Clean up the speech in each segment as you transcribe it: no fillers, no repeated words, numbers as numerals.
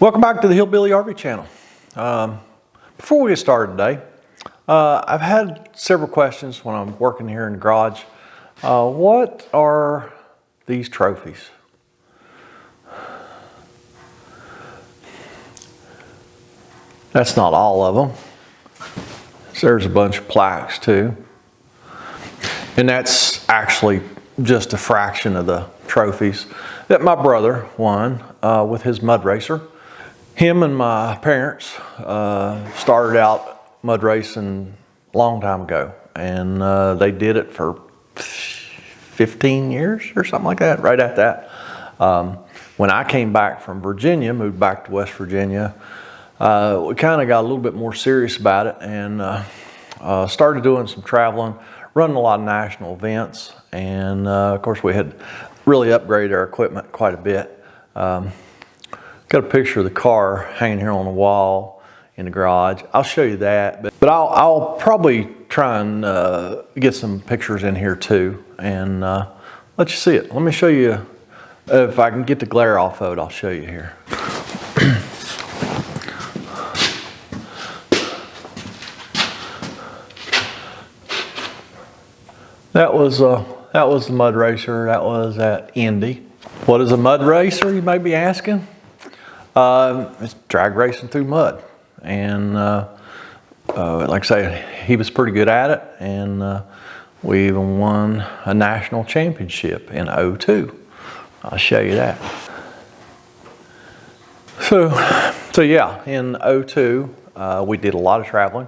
Welcome back to the Hillbilly RV channel. Before we get started today, I've had several questions when I'm working here in the garage. What are these trophies? That's not all of them. So there's a bunch of plaques too. And that's actually just a fraction of the trophies that my brother won with his mud racer. Him and my parents started out mud racing a long time ago, and they did it for 15 years or something like that, right at that. When I came back from Virginia, moved back to West Virginia, we kind of got a little bit more serious about it and started doing some traveling, running a lot of national events, and of course we had really upgraded our equipment quite a bit. Got a picture of the car hanging here on the wall in the garage. I'll show you that, but I'll probably try and get some pictures in here too and let you see it. Let me show you, if I can get the glare off of it, I'll show you here. That was the mud racer. That was at Indy. What is a mud racer, you may be asking? It's drag racing through mud, and like I say, he was pretty good at it, and we even won a national championship in '02. I'll show you that. So yeah, in '02 we did a lot of traveling.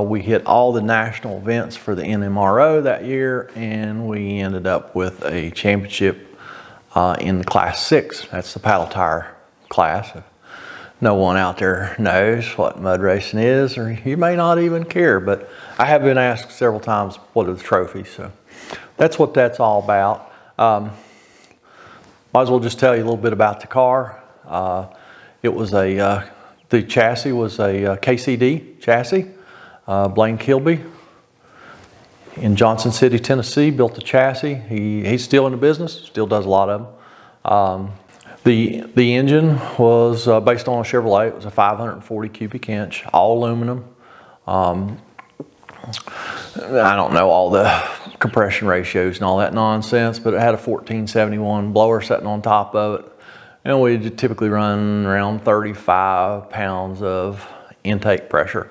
We hit all the national events for the NMRO that year, and we ended up with a championship in the Class 6. That's the paddle tire class. No one out there knows what mud racing is, or you may not even care, but I have been asked several times what are the trophies, so that's what that's all about. Might as well just tell you a little bit about the car. It was the chassis was a KCD chassis. Blaine Kilby in Johnson City, Tennessee built the chassis. He's still in the business, still does a lot of them. The engine was based on a Chevrolet. It was a 540 cubic inch, all aluminum. I don't know all the compression ratios and all that nonsense, but it had a 1471 blower sitting on top of it. And we typically run around 35 pounds of intake pressure.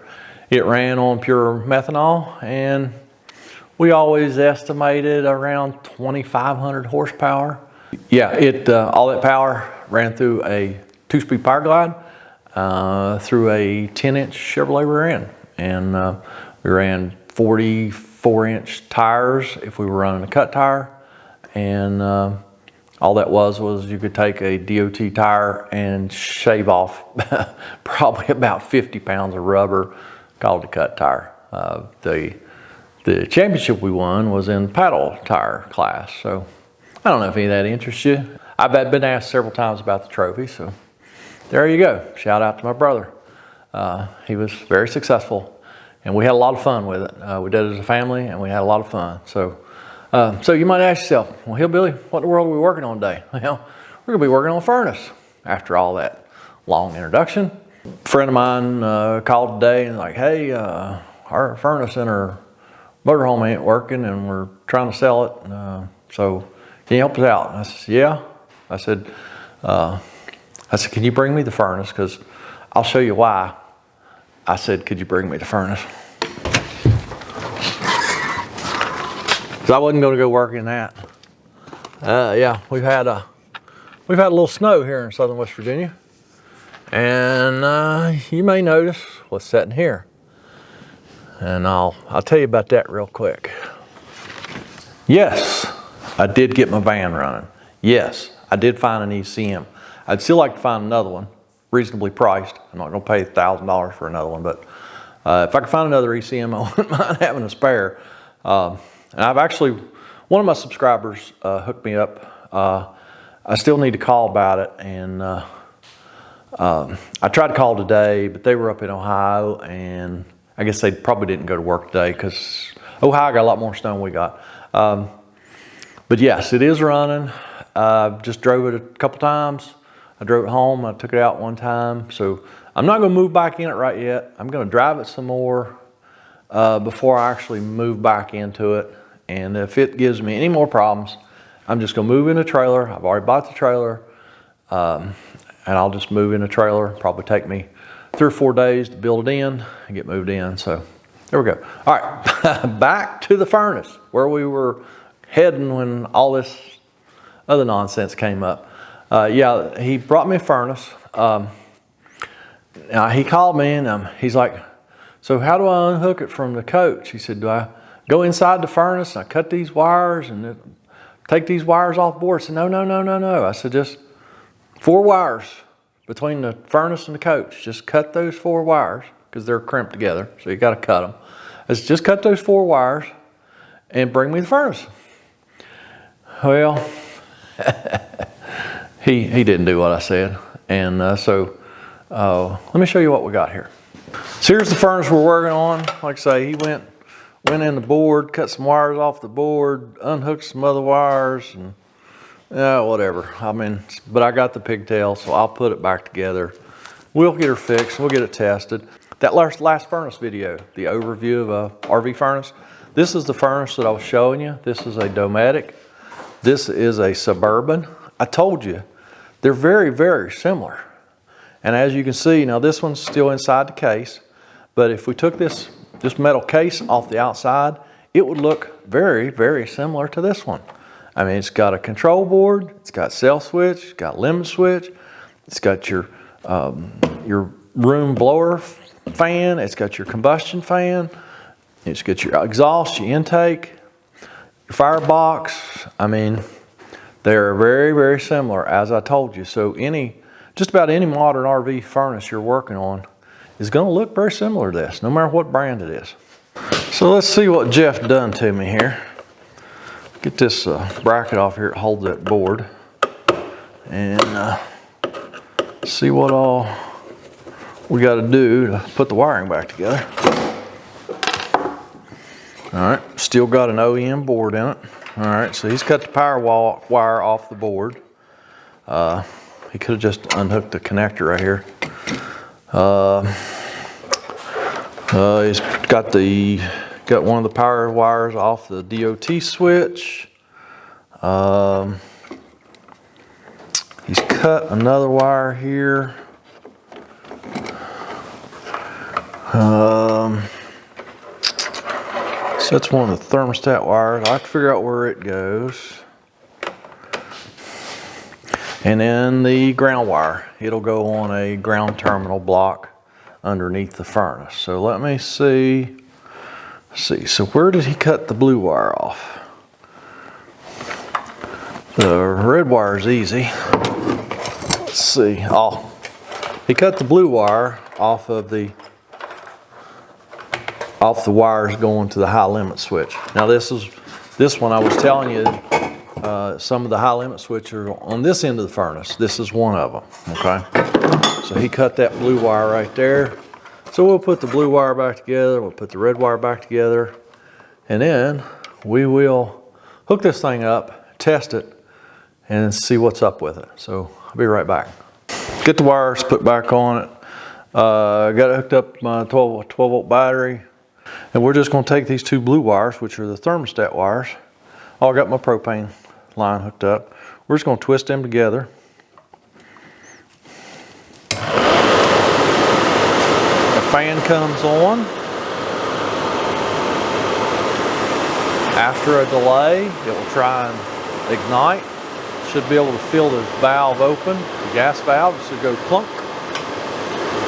It ran on pure methanol, and we always estimated around 2,500 horsepower. Yeah, all that power ran through a 2-speed power glide through a 10-inch Chevrolet rear end, and we ran 44-inch tires if we were running a cut tire, and all that was you could take a DOT tire and shave off probably about 50 pounds of rubber, called a cut tire. The championship we won was in paddle tire class, so I don't know if any of that interests you. I've been asked several times about the trophy, so there you go. Shout out to my brother. He was very successful, and we had a lot of fun with it. We did it as a family, and we had a lot of fun. So you might ask yourself, well, Hillbilly, what in the world are we working on today? Well, we're gonna be working on a furnace after all that long introduction. A friend of mine called today and like, hey, our furnace in our motorhome ain't working, and we're trying to sell it. So can you help us out? And I said, yeah. I said, can you bring me the furnace? Because I'll show you why. I said, could you bring me the furnace? Because I wasn't going to go work in that. Yeah, we've had a little snow here in southern West Virginia, and you may notice what's sitting here. And I'll tell you about that real quick. Yes, I did get my van running. Yes, I did find an ECM. I'd still like to find another one, reasonably priced. I'm not going to pay $1,000 for another one, but if I could find another ECM, I wouldn't mind having a spare. And I've actually, one of my subscribers hooked me up. I still need to call about it, and I tried to call today, but they were up in Ohio, and I guess they probably didn't go to work today because Ohio got a lot more snow than we got. But yes, it is running. Just drove it a couple times. I drove it home. I took it out one time. So I'm not going to move back in it right yet. I'm going to drive it some more before I actually move back into it. And if it gives me any more problems, I'm just going to move in a trailer. I've already bought the trailer. And I'll just move in a trailer. Probably take me 3 or 4 days to build it in and get moved in. So there we go. All right, back to the furnace where we were heading when all this other nonsense came up. Yeah, he brought me a furnace. Now he called me and he's like, so how do I unhook it from the coach? He said, do I go inside the furnace and I cut these wires and take these wires off the board? I said, no. I said, just 4 wires between the furnace and the coach. Just cut those 4 wires because they're crimped together. So you got to cut them. I said, just cut those 4 wires and bring me the furnace. Well, he didn't do what I said. And so let me show you what we got here. So here's the furnace we're working on. Like I say, he went in the board, cut some wires off the board, unhooked some other wires, and whatever. I mean, but I got the pigtail, so I'll put it back together. We'll get her fixed. We'll get it tested. That last furnace video, the overview of a RV furnace, this is the furnace that I was showing you. This is a Dometic. This is a Suburban. I told you, they're very, very similar. And as you can see, now this one's still inside the case, but if we took this metal case off the outside, it would look very, very similar to this one. I mean, it's got a control board, it's got cell switch, it's got limit switch, it's got your room blower fan, it's got your combustion fan, it's got your exhaust, your intake, your firebox. I mean, they're very, very similar, as I told you. So just about any modern RV furnace you're working on is going to look very similar to this, no matter what brand it is. So let's see what Jeff done to me here. Get this bracket off here to hold that board, and see what all we got to do to put the wiring back together. All right, still got an OEM board in it. All right, so he's cut the power wire off the board. He could have just unhooked the connector right here. He's got one of the power wires off the DOT switch. He's cut another wire here. So that's one of the thermostat wires. I have to figure out where it goes. And then the ground wire. It'll go on a ground terminal block underneath the furnace. So let me see. Let's see, so where did he cut the blue wire off? The red wire is easy. Let's see. Oh, he cut the blue wire off the wires going to the high limit switch. Now this one I was telling you, some of the high limit switches are on this end of the furnace. This is one of them, okay? So he cut that blue wire right there. So we'll put the blue wire back together, we'll put the red wire back together, and then we will hook this thing up, test it, and see what's up with it. So I'll be right back. Get the wires put back on it. Got it hooked up my 12 volt battery, and we're just going to take these 2 blue wires, which are the thermostat wires. I got my propane line hooked up. We're just going to twist them together. Fan comes on. After a delay, it will try and ignite. Should be able to feel the valve open. The gas valve should go clunk.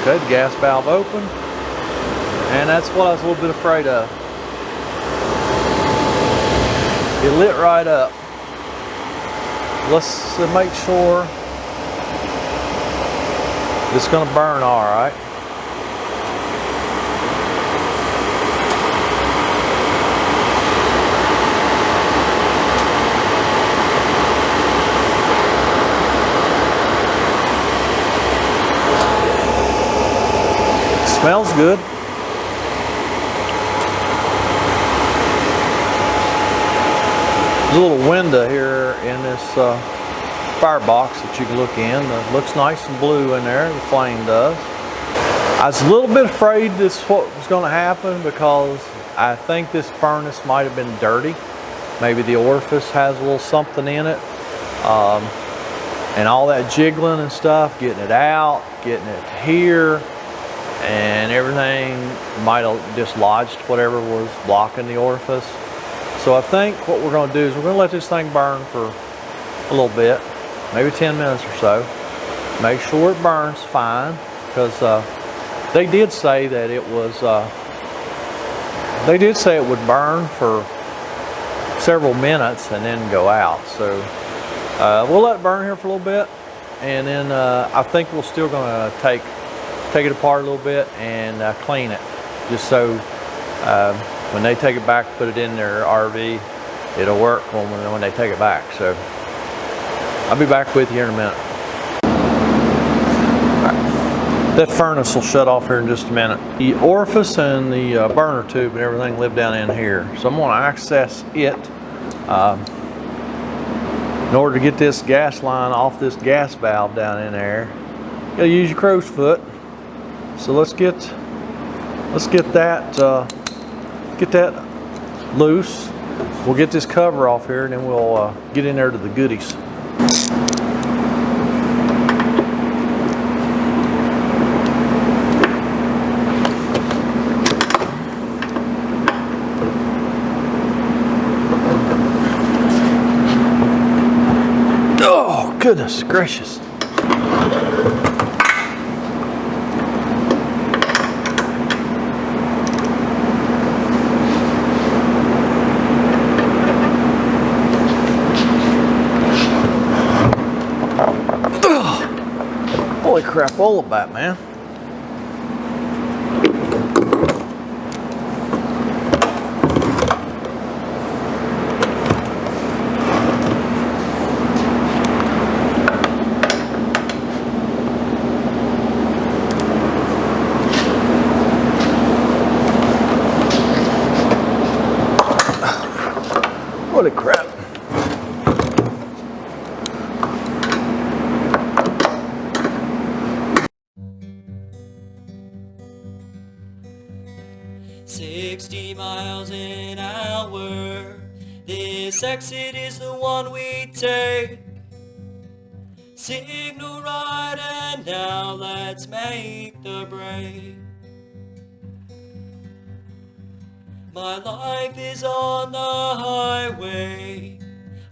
Okay, the gas valve open. And that's what I was a little bit afraid of. It lit right up. Let's make sure it's going to burn all right. Smells good. There's a little window here in this firebox that you can look in. It looks nice and blue in there, the flame does. I was a little bit afraid this is what was going to happen because I think this furnace might have been dirty. Maybe the orifice has a little something in it. And all that jiggling and stuff, getting it out, getting it here, and everything might have dislodged whatever was blocking the orifice. So I think what we're going to do is we're going to let this thing burn for a little bit, maybe 10 minutes or so. Make sure it burns fine, because they did say that it was, they did say it would burn for several minutes and then go out. So we'll let it burn here for a little bit, and then I think we're still going to take it apart a little bit and clean it, just so when they take it back, put it in their RV, it'll work when they take it back. So I'll be back with you here in a minute. That furnace will shut off here in just a minute. The orifice and the burner tube and everything live down in here. So I'm going to access it in order to get this gas line off this gas valve down in there. You gotta use your crow's foot. So let's get that loose. We'll get this cover off here, and then we'll get in there to the goodies. Oh, goodness gracious. Holy crap, all of that, man. Holy crap. Miles an hour. This exit is the one we take. Signal right, and now let's make the break. My life is on the highway.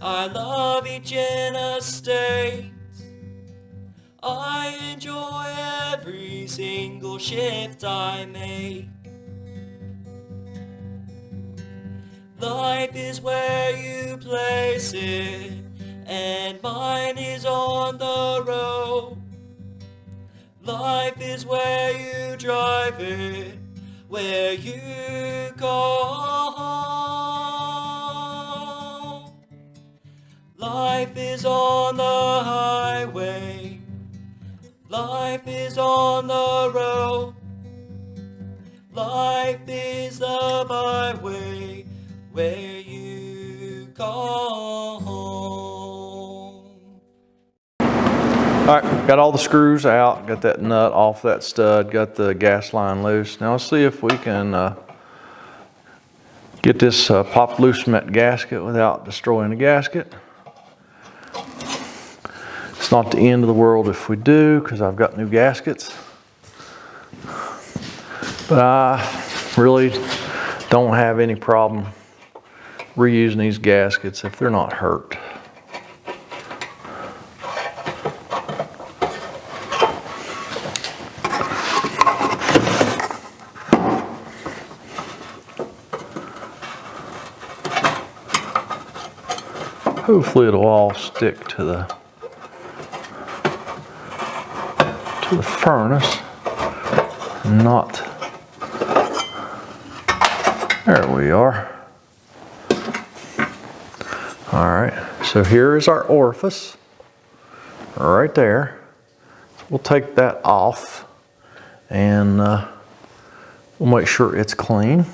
I love each interstate. I enjoy every single shift I make. Life is where you place it, and mine is on the road. Life is where you drive it, where you go home. Life is on the highway. Life is on the road. Life is the byway, where you call home. Alright, got all the screws out, got that nut off that stud, got the gas line loose. Now let's see if we can get this popped loose from that gasket without destroying the gasket. It's not the end of the world if we do, because I've got new gaskets. But I really don't have any problem reusing these gaskets if they're not hurt. Hopefully it'll all stick to the furnace, not. There we are. All right, so here is our orifice, right there. We'll take that off, and we'll make sure it's clean.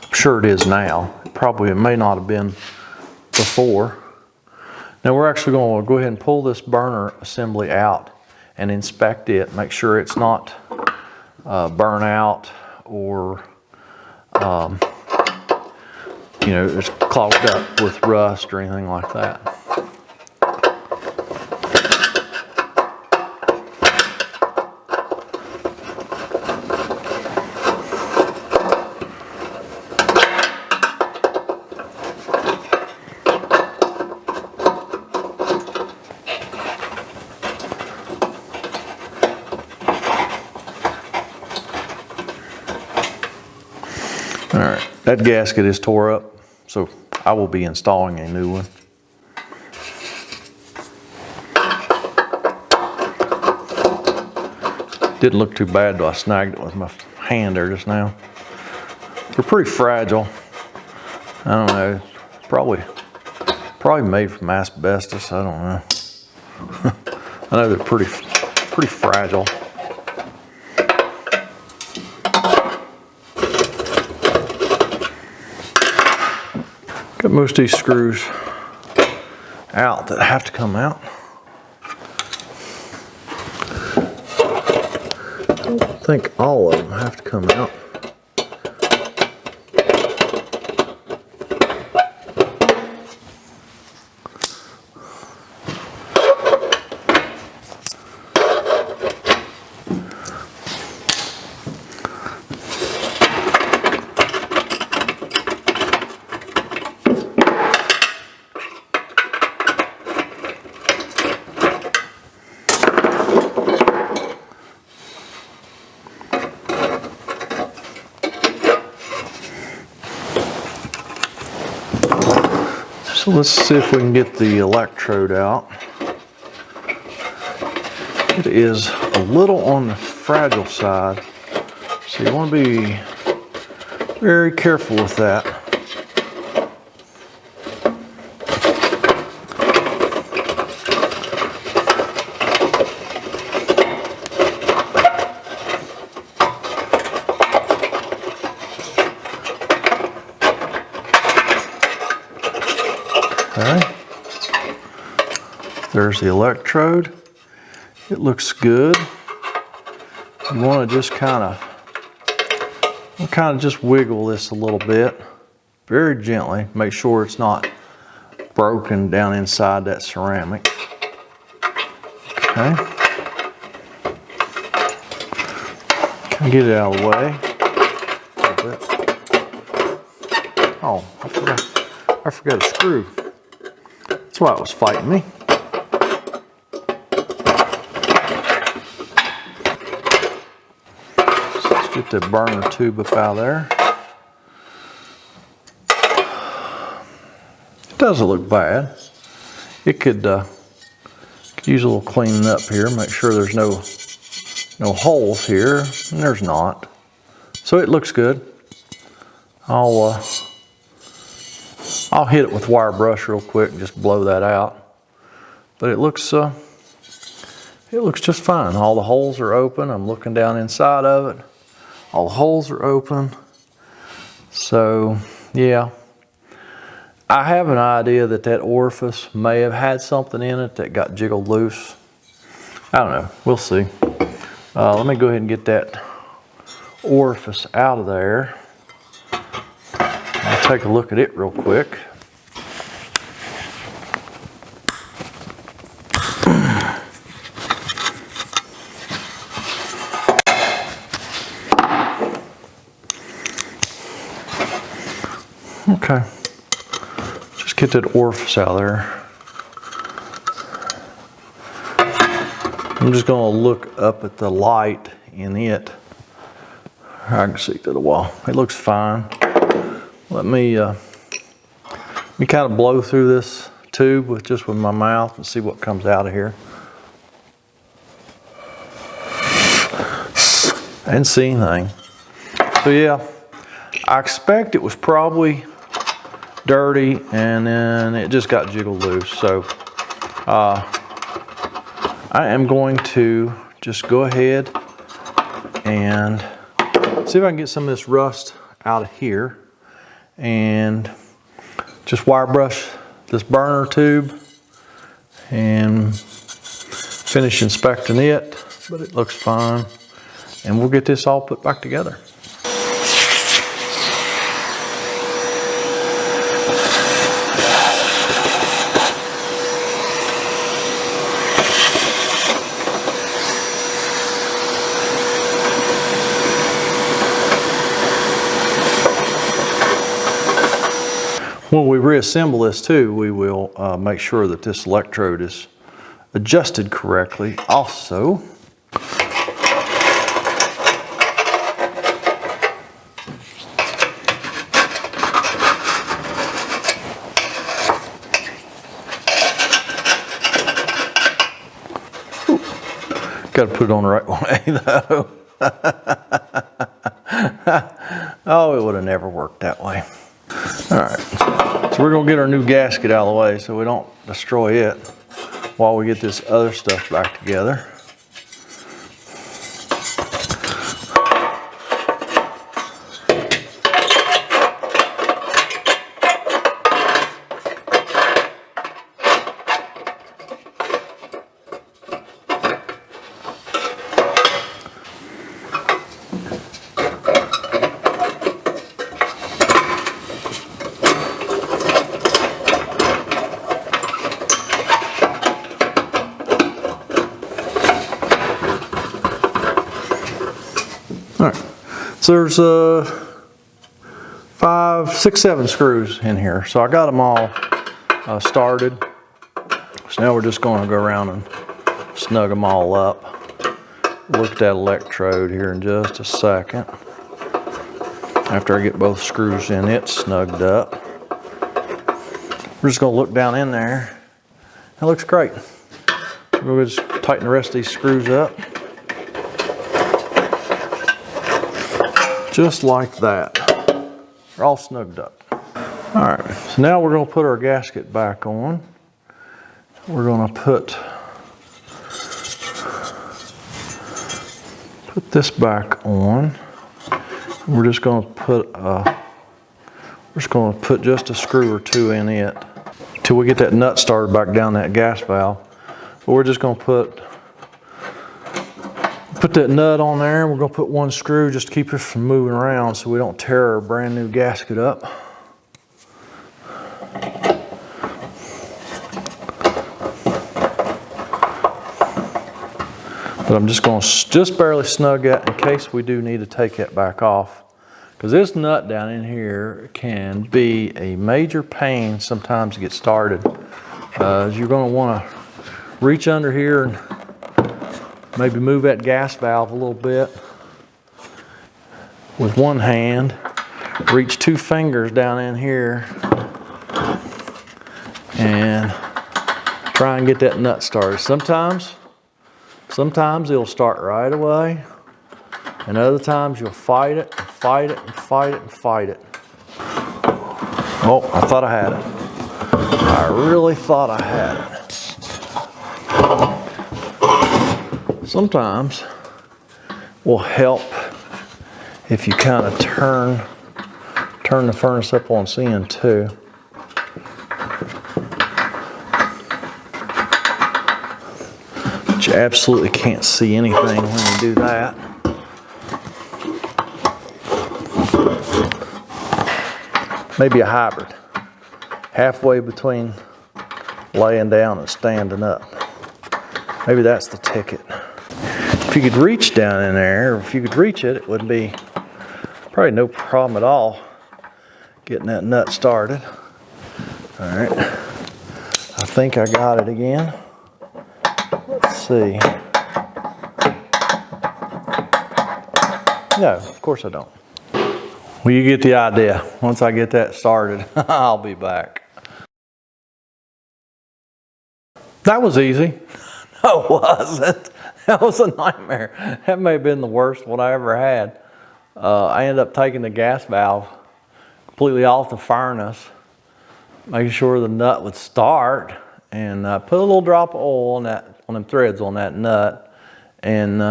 I'm sure it is now. It may not have been before. Now we're actually going to go ahead and pull this burner assembly out and inspect it, make sure it's not burnt out or you know, it's clogged up with rust or anything like that. All right, that gasket is tore up, so I will be installing a new one. Didn't look too bad though. I snagged it with my hand there just now. They're pretty fragile. I don't know, probably made from asbestos, I don't know. I know they're pretty fragile. Got most of these screws out that have to come out. I don't think all of them have to come out. So let's see if we can get the electrode out. It is a little on the fragile side, so you want to be very careful with that. Okay. There's the electrode. It looks good. You want to just kind of just wiggle this a little bit, very gently. Make sure it's not broken down inside that ceramic. Okay. Can get it out of the way a little bit. Oh, I forgot a screw. That's why it was fighting me. So let's get the burner tube up out of there. It doesn't look bad. It could use a little cleaning up here. Make sure there's no holes here, and there's not. So it looks good. I'll hit it with wire brush real quick and just blow that out. But it looks just fine. All the holes are open. I'm looking down inside of it. All the holes are open. So yeah, I have an idea that orifice may have had something in it that got jiggled loose. I don't know, we'll see. Let me go ahead and get that orifice out of there. I'll take a look at it real quick. Okay, just get that orifice out of there. I'm just going to look up at the light in it. I can see through the wall. It looks fine. Let me kind of blow through this tube with my mouth and see what comes out of here. I didn't see anything. So yeah, I expect it was probably dirty and then it just got jiggled loose. So I am going to just go ahead and see if I can get some of this rust out of here and just wire brush this burner tube and finish inspecting it, but it looks fine. And we'll get this all put back together. When we reassemble this too, we will make sure that this electrode is adjusted correctly. Also, got to put it on the right way though. Oh, it would have never worked that way. All right, so we're gonna get our new gasket out of the way so we don't destroy it while we get this other stuff back together. All right, so there's 5, 6, 7 screws in here. So I got them all started. So now we're just going to go around and snug them all up. Look at that electrode here in just a second. After I get both screws in it snugged up. We're just going to look down in there. That looks great. So we'll just tighten the rest of these screws up. Just like that. They're all snugged up. All right, so now we're going to put our gasket back on. We're going to put this back on. We're just going to put just a screw or two in it till we get that nut started back down that gas valve. But we're just going to put that nut on there, and we're going to put one screw just to keep it from moving around so we don't tear our brand new gasket up. But I'm just going to just barely snug that in case we do need to take it back off. Because this nut down in here can be a major pain sometimes to get started. You're going to want to reach under here and maybe move that gas valve a little bit with one hand. Reach 2 fingers down in here and try and get that nut started. Sometimes it'll start right away, and other times you'll fight it, and fight it, and fight it, and fight it. Oh, I thought I had it. I really thought I had it. Sometimes will help if you kind of turn the furnace up on its end too. But you absolutely can't see anything when you do that. Maybe a hybrid, halfway between laying down and standing up. Maybe that's the ticket. If you could reach down in there, or if you could reach it, it would be probably no problem at all getting that nut started. All right, I think I got it again. Let's see. No, of course I don't. Well, you get the idea. Once I get that started, I'll be back. That was easy. No, it wasn't. That was a nightmare. That may have been the worst one I ever had. I ended up taking the gas valve completely off the furnace, making sure the nut would start, and put a little drop of oil on them threads on that nut, and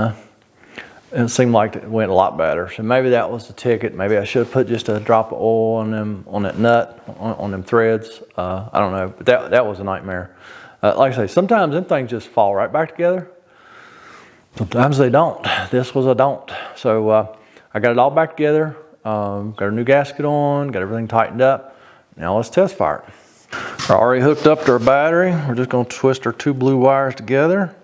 it seemed like it went a lot better. So maybe that was the ticket. Maybe I should have put just a drop of oil on that nut, on them threads. I don't know, but that was a nightmare. Like I say, sometimes them things just fall right back together. Sometimes they don't. This was a don't. So I got it all back together. Got a new gasket on, got everything tightened up. Now let's test fire it. We're already hooked up to our battery. We're just gonna twist our 2 blue wires together.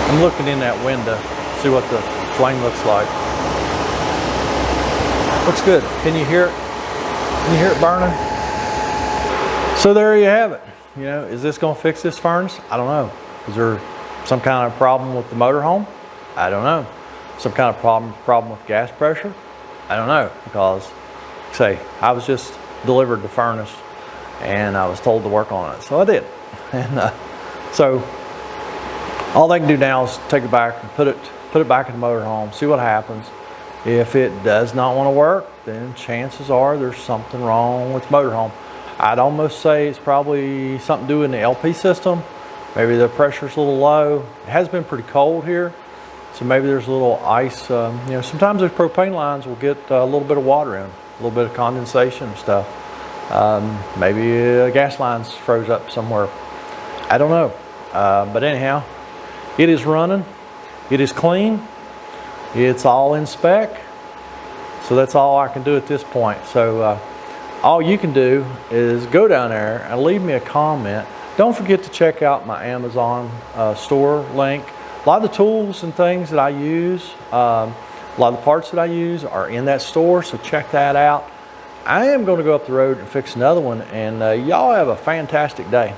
I'm looking in that window, see what the flame looks like. Looks good. Can you hear it? Can you hear it burning? So there you have it. You know, is this gonna fix this furnace? I don't know. Is there some kind of problem with the motorhome? I don't know. Some kind of problem with gas pressure? I don't know, because say I was just delivered the furnace and I was told to work on it, so I did. And so all they can do now is take it back and put it back in the motorhome, see what happens. If it does not want to work, then chances are there's something wrong with the motorhome. I'd almost say it's probably something to do in the LP system. Maybe the pressure's a little low. It has been pretty cold here, so maybe there's a little ice. You know, sometimes those propane lines will get a little bit of water in, a little bit of condensation and stuff. Maybe a gas line's froze up somewhere. I don't know. But anyhow, it is running. It is clean. It's all in spec. So that's all I can do at this point. So all you can do is go down there and leave me a comment. Don't forget to check out my Amazon store link. A lot of the tools and things that I use, a lot of the parts that I use are in that store, so check that out. I am going to go up the road and fix another one, and y'all have a fantastic day.